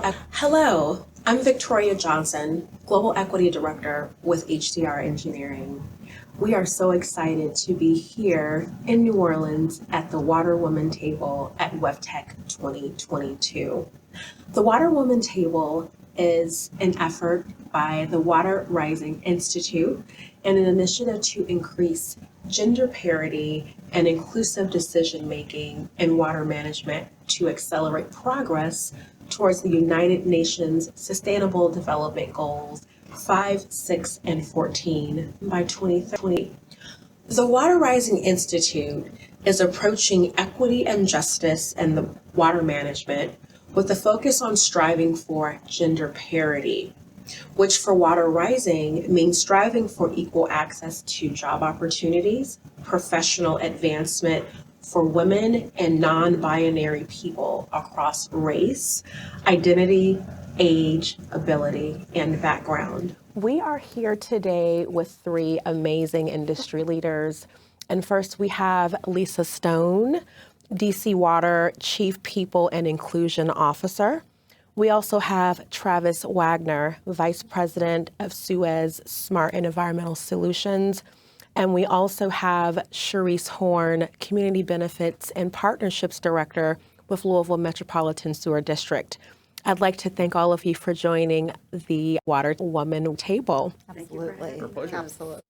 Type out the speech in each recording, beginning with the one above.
Hello, I'm Victoria Johnson, Global Equity Director with HDR Engineering. We are so excited to be here in New Orleans at the Water Woman Table at WEFTEC 2022. The Water Woman Table is an effort by the Water Rising Institute and an initiative to increase gender parity and inclusive decision-making in water management to accelerate progress towards the United Nations Sustainable Development Goals 5, 6, and 14 by 2030. The Water Rising Institute is approaching equity and justice in the water management with a focus on striving for gender parity, which for Water Rising means striving for equal access to job opportunities, professional advancement for women and non-binary people across race, identity, age, ability, and background. We are here today with three amazing industry leaders. And first we have Lisa Stone, DC Water Chief People and Inclusion Officer. We also have Travis Wagner, Vice President of Suez Smart and Environmental Solutions. And we also have Sharice Horn, Community Benefits and Partnerships Director with Louisville Metropolitan Sewer District. I'd like to thank all of you for joining the Water Woman Table. Absolutely. Absolutely.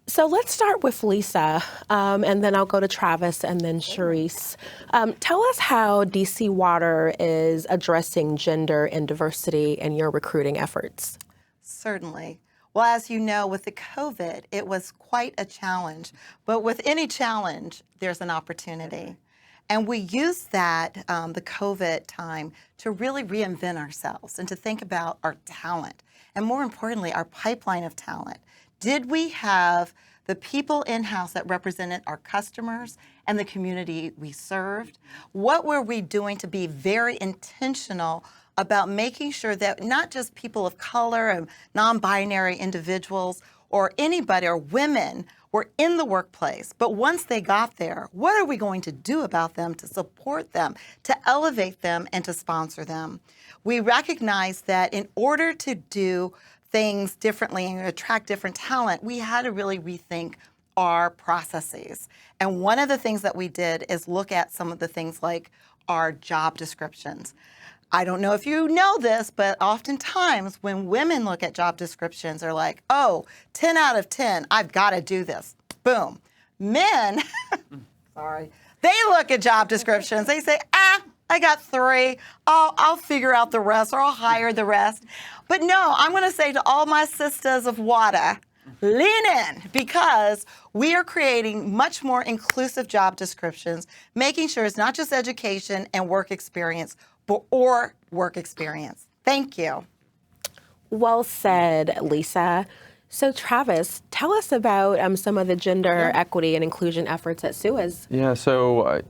So let's start with Lisa, and then I'll go to Travis and then Sharice. Tell us how DC Water is addressing gender and diversity in your recruiting efforts. Certainly. Well, as you know, with the COVID, it was quite a challenge. But with any challenge, there's an opportunity. And we used that, the COVID time, to really reinvent ourselves and to think about our talent. And more importantly, our pipeline of talent. Did we have the people in-house that represented our customers and the community we served? What were we doing to be very intentional about making sure that not just people of color and non-binary individuals or anybody or women were in the workplace, but once they got there, what are we going to do about them to support them, to elevate them, and to sponsor them? We recognize that in order to do things differently and attract different talent, we had to really rethink our processes. And one of the things that we did is look at some of the things like our job descriptions. I don't know if you know this, but oftentimes when women look at job descriptions, they're like, oh, 10 out of 10, I've got to do this. Boom. Men, sorry, they look at job descriptions. They say, I got 3. I'll figure out the rest, or I'll hire the rest. But no, I'm going to say to all my sisters of water, lean in, because we are creating much more inclusive job descriptions, making sure it's not just education and work experience, or work experience. Thank you. Well said, Lisa. So Travis, tell us about some of the gender equity and inclusion efforts at Suez. Yeah, so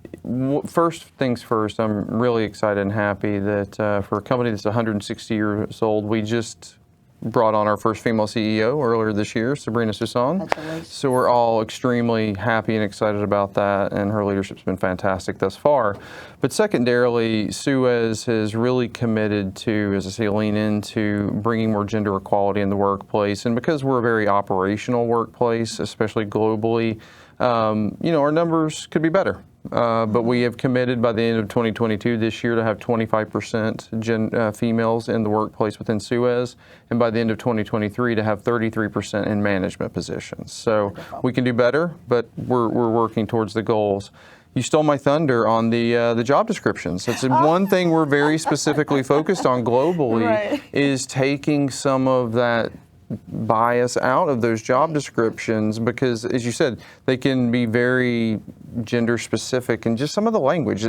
first things first, I'm really excited and happy that for a company that's 160 years old, we just brought on our first female CEO earlier this year, Sabrina Susan. So we're all extremely happy and excited about that, and her leadership's been fantastic thus far. But secondarily, Suez has really committed to, as I say, lean into bringing more gender equality in the workplace. And because we're a very operational workplace, especially globally, our numbers could be better. But we have committed by the end of 2022 this year to have 25% females in the workplace within Suez, and by the end of 2023 to have 33% in management positions. So we can do better, but we're working towards the goals. You stole my thunder on the job descriptions. That's one thing we're very specifically focused on globally, is taking some of that bias out of those job descriptions, because as you said, they can be very gender specific, and just some of the language,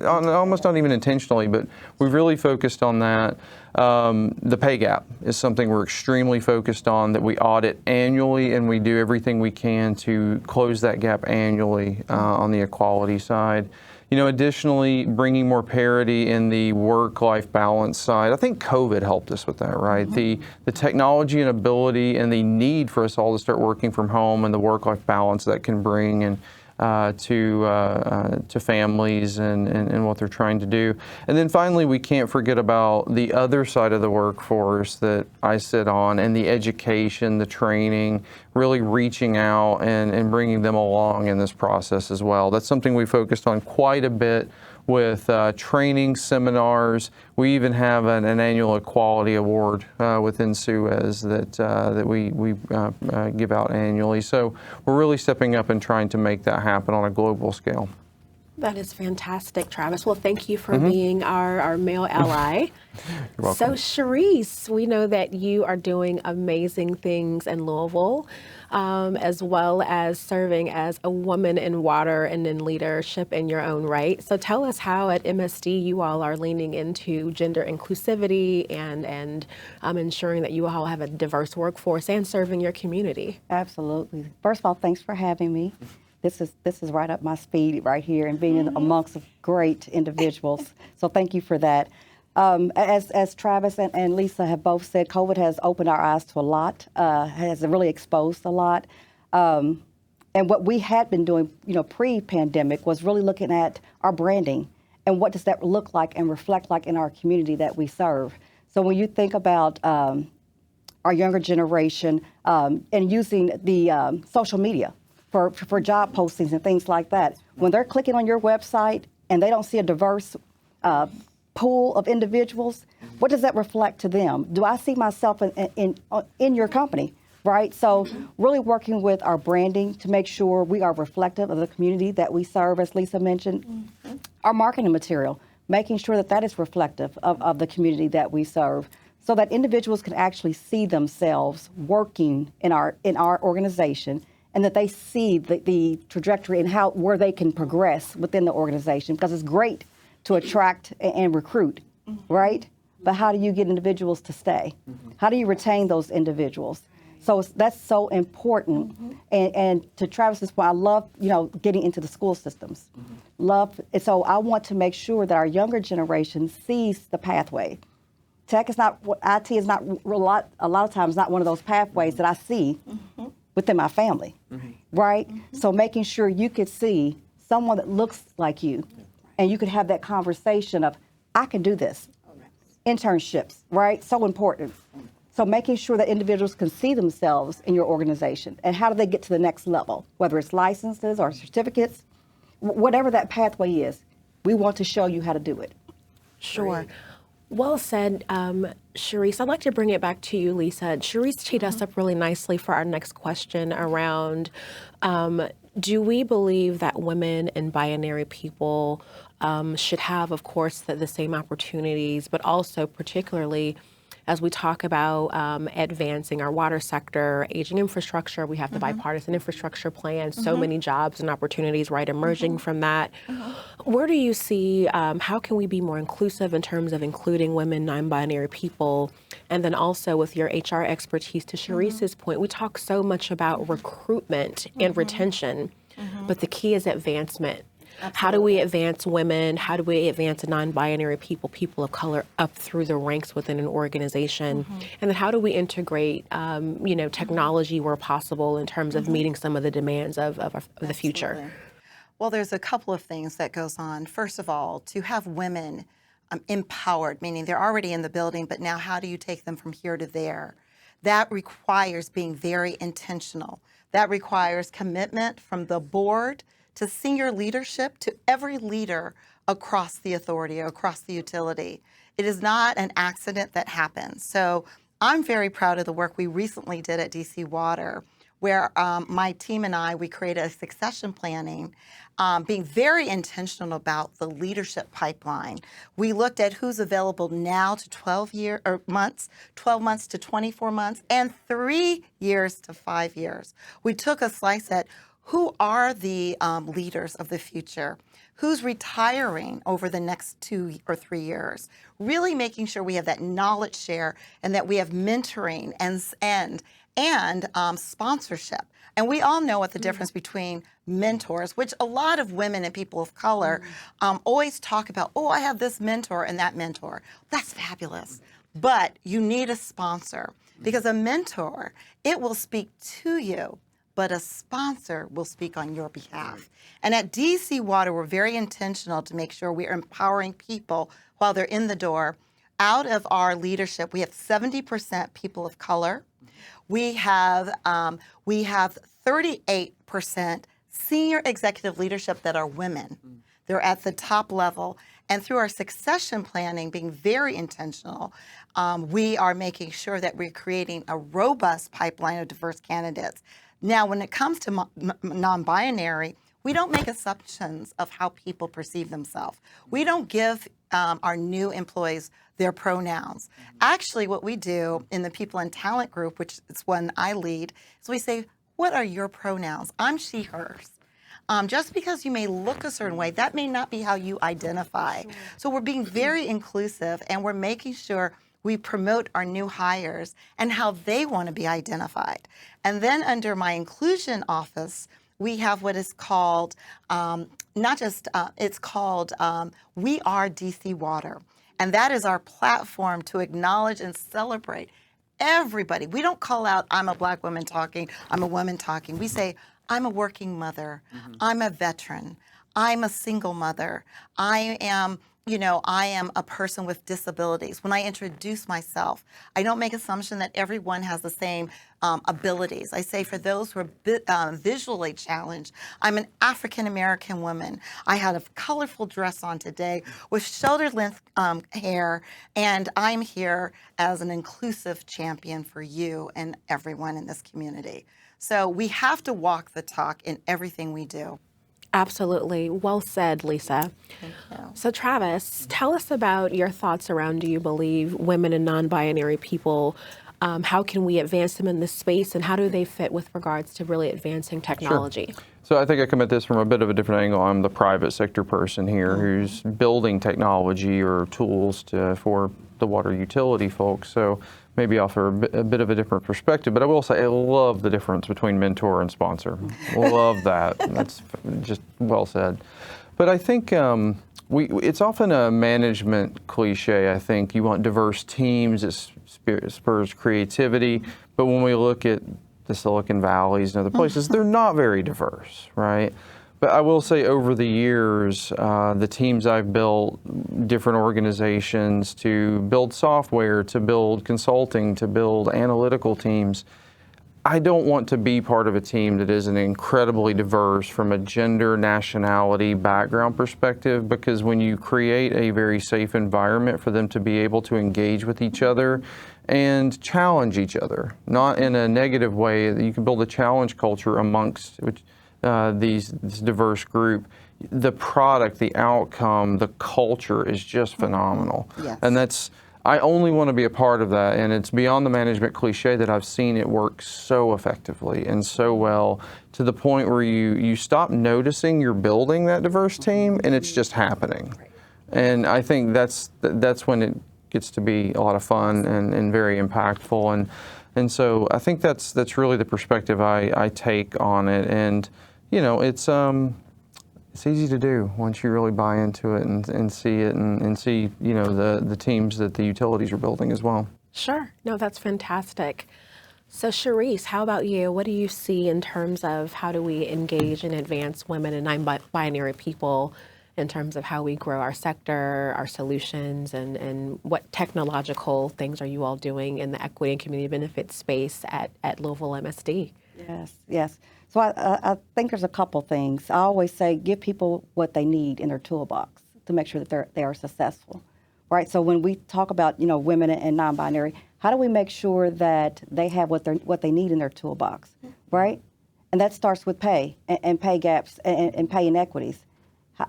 almost not even intentionally, but we've really focused on that. The pay gap is something we're extremely focused on, that we audit annually, and we do everything we can to close that gap annually on the equality side. Additionally, bringing more parity in the work-life balance side. I think COVID helped us with that, right? The technology and ability and the need for us all to start working from home, and the work-life balance that can bring. And to families and what they're trying to do. And then finally, we can't forget about the other side of the workforce that I sit on, and the education, the training, really reaching out and bringing them along in this process as well. That's something we focused on quite a bit with training seminars. We even have an annual equality award within Suez that we give out annually. So we're really stepping up and trying to make that happen on a global scale. That is fantastic, Travis. Well, thank you for being our male ally. You're welcome. So, Sharice, we know that you are doing amazing things in Louisville, as well as serving as a woman in water and in leadership in your own right. So tell us how at MSD you all are leaning into gender inclusivity and ensuring that you all have a diverse workforce and serving your community. Absolutely. First of all, thanks for having me. This is right up my speed right here, and being amongst great individuals. So thank you for that. As Travis and Lisa have both said, COVID has opened our eyes to a lot, has really exposed a lot. And what we had been doing, pre-pandemic was really looking at our branding and what does that look like and reflect like in our community that we serve. So when you think about our younger generation and using the social media for job postings and things like that, when they're clicking on your website and they don't see a diverse pool of individuals, what does that reflect to them? Do I see myself in your company, right? So really working with our branding to make sure we are reflective of the community that we serve, as Lisa mentioned. Our marketing material, making sure that that is reflective of the community that we serve, so that individuals can actually see themselves working in our organization, and that they see the trajectory and where they can progress within the organization, because it's great to attract and recruit, right? But how do you get individuals to stay? How do you retain those individuals? So that's so important. And to Travis's point, I love, getting into the school systems. And so I want to make sure that our younger generation sees the pathway. IT is not a lot of times not one of those pathways that I see within my family, right? So making sure you could see someone that looks like you, and you could have that conversation of, I can do this. Internships, right? So important. So making sure that individuals can see themselves in your organization, and how do they get to the next level, whether it's licenses or certificates, whatever that pathway is, we want to show you how to do it. Sure. Well said, Sharice. I'd like to bring it back to you, Lisa. Sharice teed us up really nicely for our next question around, do we believe that women and binary people should have, of course, the same opportunities, but also particularly as we talk about advancing our water sector, aging infrastructure, we have the bipartisan infrastructure plan, so many jobs and opportunities, right, emerging from that. Where do you see, how can we be more inclusive in terms of including women, non-binary people? And then also with your HR expertise, to Sharice's point, we talk so much about recruitment and retention, but the key is advancement. Absolutely. How do we advance women? How do we advance non-binary people of color up through the ranks within an organization? And then how do we integrate, technology where possible in terms of meeting some of the demands of the future? Well, there's a couple of things that goes on. First of all, to have women empowered, meaning they're already in the building, but now how do you take them from here to there? That requires being very intentional. That requires commitment from the board to senior leadership, to every leader across the authority, across the utility. It is not an accident that happens. So I'm very proud of the work we recently did at DC Water, where my team and I, we created a succession planning, being very intentional about the leadership pipeline. We looked at who's available now to 12 months to 24 months, and 3 years to 5 years. We took a slice at who are the leaders of the future? Who's retiring over the next 2 or 3 years? Really making sure we have that knowledge share and that we have mentoring and sponsorship. And we all know what the difference between mentors, which a lot of women and people of color always talk about, I have this mentor and that mentor. That's fabulous. But you need a sponsor, because a mentor, it will speak to you, but a sponsor will speak on your behalf. And at DC Water, we're very intentional to make sure we're empowering people while they're in the door. Out of our leadership, we have 70% people of color. We have 38% senior executive leadership that are women. They're at the top level. And through our succession planning, being very intentional, we are making sure that we're creating a robust pipeline of diverse candidates. Now, when it comes to non-binary, we don't make assumptions of how people perceive themselves. We don't give our new employees their pronouns. Actually, what we do in the People and Talent Group, which is one I lead, is we say, what are your pronouns? I'm she, hers. Just because you may look a certain way, that may not be how you identify. So we're being very inclusive, and we're making sure we promote our new hires and how they want to be identified. And then under my inclusion office, we have what is called, it's called We Are DC Water. And that is our platform to acknowledge and celebrate everybody. We don't call out, I'm a Black woman talking, I'm a woman talking. We say, I'm a working mother, I'm a veteran, I'm a single mother, I am a person with disabilities. When I introduce myself, I don't make assumption that everyone has the same abilities. I say for those who are visually challenged, I'm an African American woman. I had a colorful dress on today with shoulder length hair, and I'm here as an inclusive champion for you and everyone in this community. So we have to walk the talk in everything we do. Absolutely. Well said, Lisa. Thank you. So Travis, tell us about your thoughts around, do you believe women and non-binary people, how can we advance them in this space, and how do they fit with regards to really advancing technology? Sure. So I think I come at this from a bit of a different angle. I'm the private sector person here who's building technology or tools for the water utility folks. So maybe offer a bit of a different perspective, but I will say I love the difference between mentor and sponsor. Love that. That's just well said. But I think it's often a management cliche. I think you want diverse teams, it spurs creativity, but when we look at the Silicon Valleys and other places, they're not very diverse, right? But I will say over the years, the teams I've built, different organizations to build software, to build consulting, to build analytical teams, I don't want to be part of a team that isn't incredibly diverse from a gender, nationality, background perspective, because when you create a very safe environment for them to be able to engage with each other and challenge each other, not in a negative way, you can build a challenge culture amongst this diverse group, the product, the outcome, the culture is just phenomenal. Yes. And I only want to be a part of that, and it's beyond the management cliche that I've seen it work so effectively and so well to the point where you stop noticing you're building that diverse team and it's just happening. And I think that's when it gets to be a lot of fun and very impactful. And so I think that's really the perspective I take on it. And it's easy to do once you really buy into it and see it and see, the teams that the utilities are building as well. Sure. No, that's fantastic. So Charisse, how about you? What do you see in terms of how do we engage and advance women and non-binary people in terms of how we grow our sector, our solutions, and what technological things are you all doing in the equity and community benefits space at Louisville MSD? Yes. So I think there's a couple things. I always say give people what they need in their toolbox to make sure that they are successful, right? So when we talk about women and non-binary, how do we make sure that they have what they need in their toolbox, right? And that starts with pay and pay gaps and pay inequities.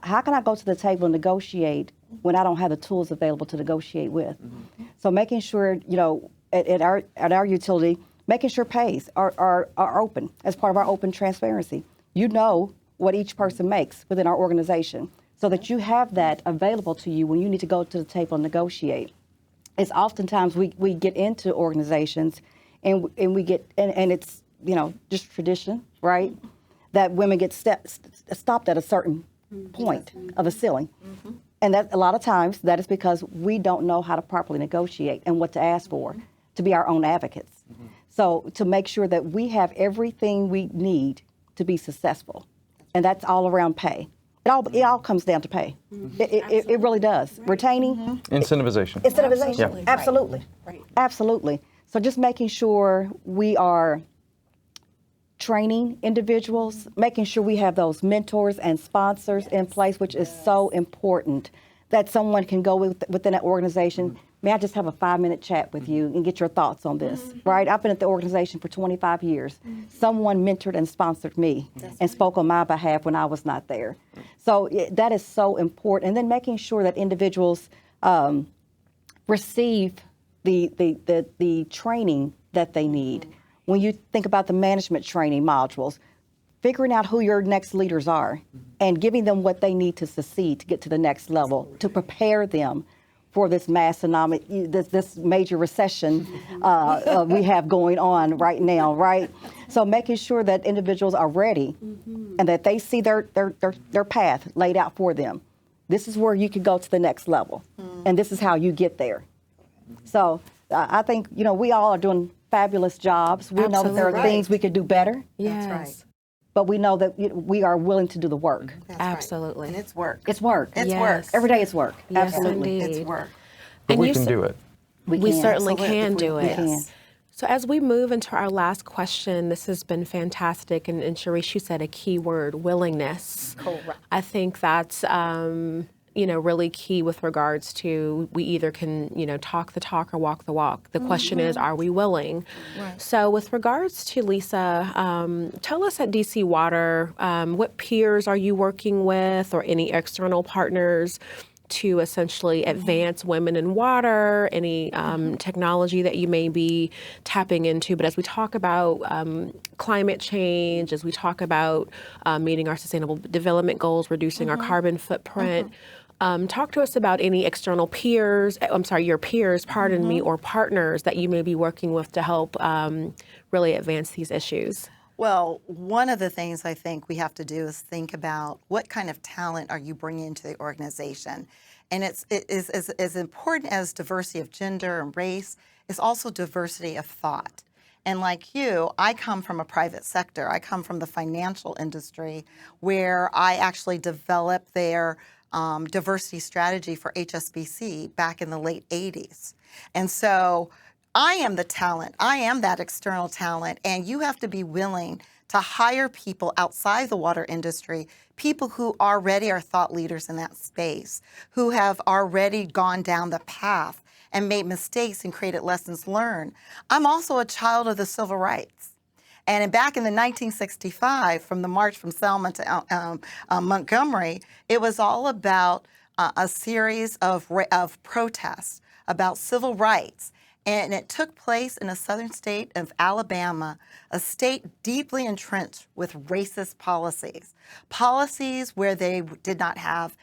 How can I go to the table and negotiate when I don't have the tools available to negotiate with? Mm-hmm. So making sure at our utility, making sure pays are open as part of our open transparency. You know what each person makes within our organization so that you have that available to you when you need to go to the table and negotiate. It's oftentimes we get into organizations and we get, and it's, just tradition, right? That women get stopped at a certain point of a ceiling. Mm-hmm. And that a lot of times that is because we don't know how to properly negotiate and what to ask for to be our own advocates. Mm-hmm. So to make sure that we have everything we need to be successful, and that's all around pay. It all comes down to pay. It really does. Retaining, Incentivization. incentivization. Yeah. Absolutely. Right. Absolutely. So just making sure we are training individuals, making sure we have those mentors and sponsors in place, which is so important, that someone can go within that organization. May I just have a 5-minute chat with you and get your thoughts on this, right? I've been at the organization for 25 years. Someone mentored and sponsored me and spoke on my behalf when I was not there. So that is so important. And then making sure that individuals receive the training that they need. When you think about the management training modules, figuring out who your next leaders are and giving them what they need to succeed to get to the next level, to prepare them for this this major recession we have going on right now, right? So making sure that individuals are ready and that they see their path laid out for them. This is where you can go to the next level, and this is how you get there. So I think, we all are doing fabulous jobs. We know that there are Absolutely. things we could do better, Yes. That's right. but we know that we are willing to do the work. That's Absolutely. Right. And it's work. It's work. It's Yes. work. Every day it's work. Yes, Absolutely. indeed. It's work. But And we you can s- do it. We can. certainly Absolutely. can do We it. can. So as we move into our last question, this has been fantastic. And Sharice, you said a key word, willingness. Correct. I think that's, really key with regards to we either can, talk the talk or walk the walk. The question is, are we willing? Right. So with regards to Lisa, tell us at DC Water, what peers are you working with or any external partners to essentially advance women in water, any technology that you may be tapping into. But as we talk about climate change, as we talk about meeting our sustainable development goals, reducing our carbon footprint, talk to us about any external peers, your peers, pardon me, or partners that you may be working with to help really advance these issues. Well, one of the things I think we have to do is think about what kind of talent are you bringing into the organization. And it is as important as diversity of gender and race, is also diversity of thought. And like you, I come from a private sector. I come from the financial industry where I actually developed their diversity strategy for HSBC back in the late 80s. And so I am the talent. I am that external talent. And you have to be willing to hire people outside the water industry, people who already are thought leaders in that space, who have already gone down the path and made mistakes and created lessons learned. I'm also a child of the civil rights. And back in the 1965, from the march from Selma to Montgomery, it was all about a series of protests about civil rights. And it took place in a southern state of Alabama, a state deeply entrenched with racist policies, policies where they did not have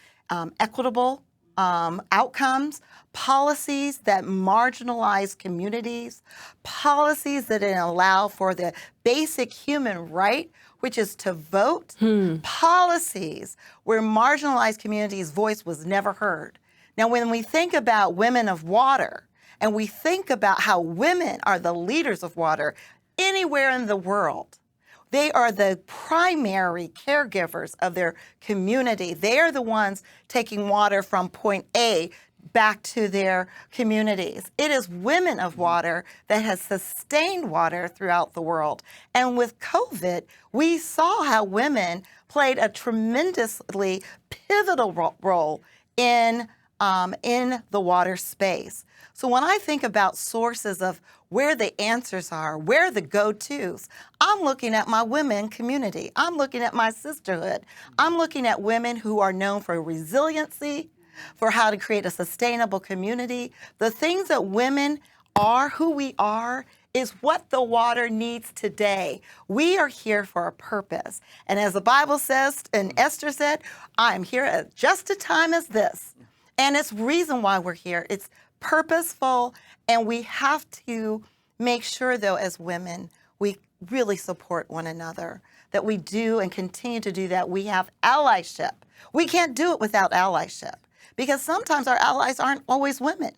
equitable outcomes, policies that marginalize communities, policies that didn't allow for the basic human right, which is to vote, policies where marginalized communities' voice was never heard. Now, when we think about women of water, and we think about how women are the leaders of water anywhere in the world, they are the primary caregivers of their community. They are the ones taking water from point A back to their communities. It is women of water that has sustained water throughout the world. And with COVID, we saw how women played a tremendously pivotal role in the water space. So when I think about sources of where the answers are, where the go-tos, I'm looking at my women community. I'm looking at my sisterhood. I'm looking at women who are known for resiliency, for how to create a sustainable community. The things that women are, who we are, is what the water needs today. We are here for a purpose. And as the Bible says, and Esther said, I am here at just a time as this. And it's reason why we're here. It's purposeful, and we have to make sure, though, as women, we really support one another, that we do and continue to do that. We have allyship. We can't do it without allyship, because sometimes our allies aren't always women.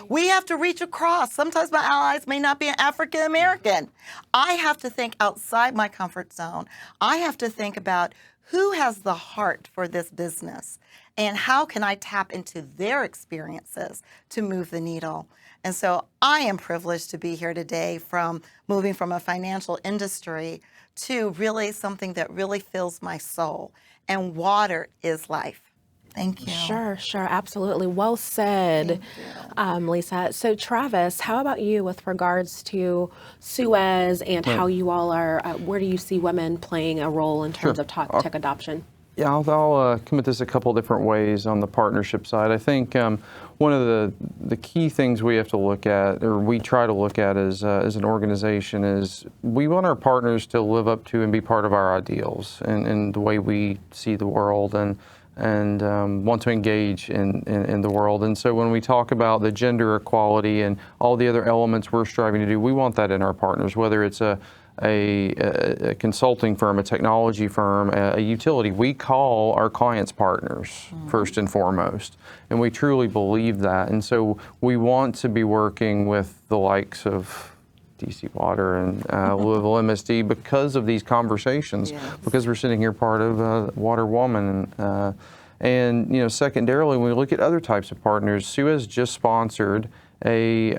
We have to reach across. Sometimes my allies may not be an African American. I have to think outside my comfort zone. I have to think about who has the heart for this business and how can I tap into their experiences to move the needle. And so I am privileged to be here today, from moving from a financial industry to really something that really fills my soul. And water is life. Thank you. Sure, absolutely. Well said, Lisa. So Travis, how about you with regards to Suez and how you all are, where do you see women playing a role in terms of tech adoption? Yeah, I'll come at this a couple different ways on the partnership side. I think one of the key things we have to look at, or we try to look at as an organization, is we want our partners to live up to and be part of our ideals and the way we see the world and want to engage in the world. And so when we talk about the gender equality and all the other elements we're striving to do, we want that in our partners, whether it's a consulting firm, a technology firm, a utility. We call our clients partners first and foremost, and we truly believe that. And so we want to be working with the likes of DC Water and Louisville MSD because of these conversations, because we're sitting here part of Water Woman. And you know, secondarily, when we look at other types of partners, Suez just sponsored a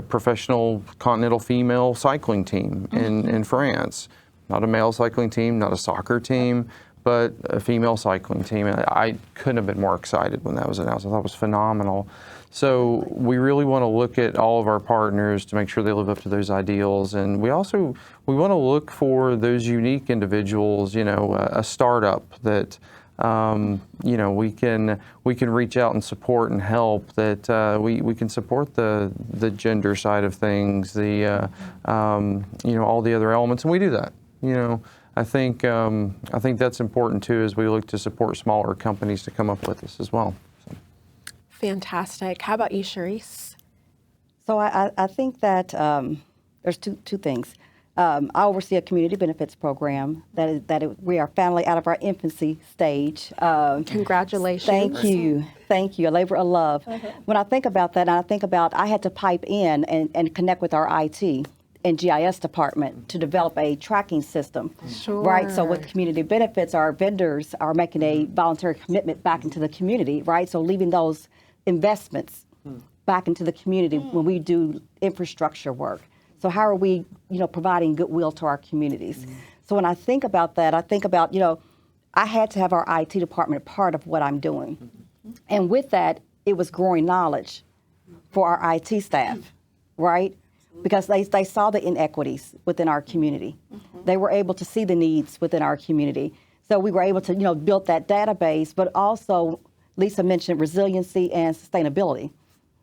professional continental female cycling team in France. Not a male cycling team, not a soccer team, but a female cycling team. And I couldn't have been more excited when that was announced. I thought it was phenomenal. So we really want to look at all of our partners to make sure they live up to those ideals. And we want to look for those unique individuals, you know, a startup that you know, we can reach out and support and help, that we can support the gender side of things, the you know, all the other elements, and we do that. You know, I think that's important too, as we look to support smaller companies to come up with this as well. So. Fantastic. How about you, Charisse? So I think that there's two things. I oversee a community benefits program we are finally out of our infancy stage. Congratulations. Thank you, a labor of love. When I think about that, I had to pipe in and connect with our IT and GIS department to develop a tracking system. Sure. Right, so with community benefits, our vendors are making a voluntary commitment back into the community, right? So leaving those investments back into the community when we do infrastructure work. So how are we, you know, providing goodwill to our communities? So when I think about that, I think about, you know, I had to have our IT department part of what I'm doing. And with that, it was growing knowledge for our IT staff, right? Because they saw the inequities within our community. They were able to see the needs within our community. So we were able to, you know, build that database, but also Lisa mentioned resiliency and sustainability,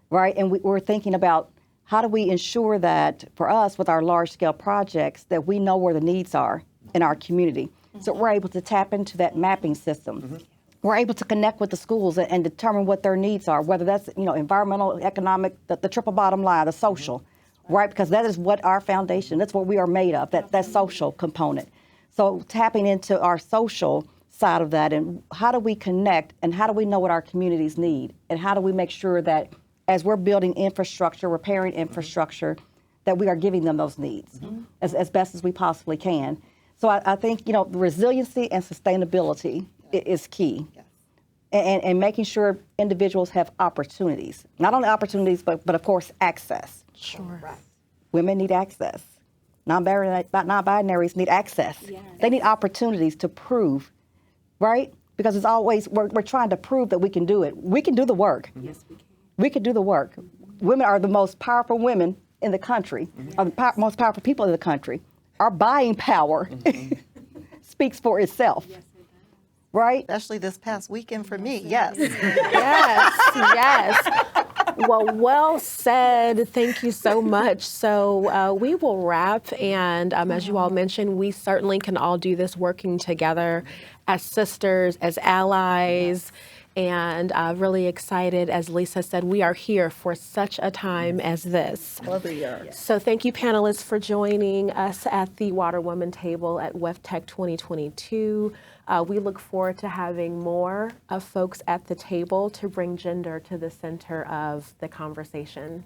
right? And we're thinking about how do we ensure that, for us, with our large-scale projects, that we know where the needs are in our community. So we're able to tap into that mapping system. We're able to connect with the schools and determine what their needs are, whether that's, you know, environmental, economic, the triple bottom line, the social, right? Because that is what our foundation, that's what we are made of, that social component. So tapping into our social side of that, and how do we connect, and how do we know what our communities need, and how do we make sure that as we're building infrastructure, repairing infrastructure, that we are giving them those needs as best as we possibly can. So I think, you know, resiliency and sustainability is key. And making sure individuals have opportunities. Not only opportunities, but of course, access. Sure. Right. Women need access. Non-binaries need access. Yes. They need opportunities to prove, right? Because it's always, we're trying to prove that we can do it. We can do the work. Yes, we can. We can do the work. Women are the most powerful women in the country, are the most powerful people in the country. Our buying power speaks for itself. Yes, it does. Right? Especially this past weekend for me, yes. Yes. Well said. Thank you so much. So we will wrap, and as you all mentioned, we certainly can all do this working together as sisters, as allies, and really excited. As Lisa said, we are here for such a time as this. So thank you, panelists, for joining us at the Water Woman table at WEFTech 2022. We look forward to having more folks at the table to bring gender to the center of the conversation.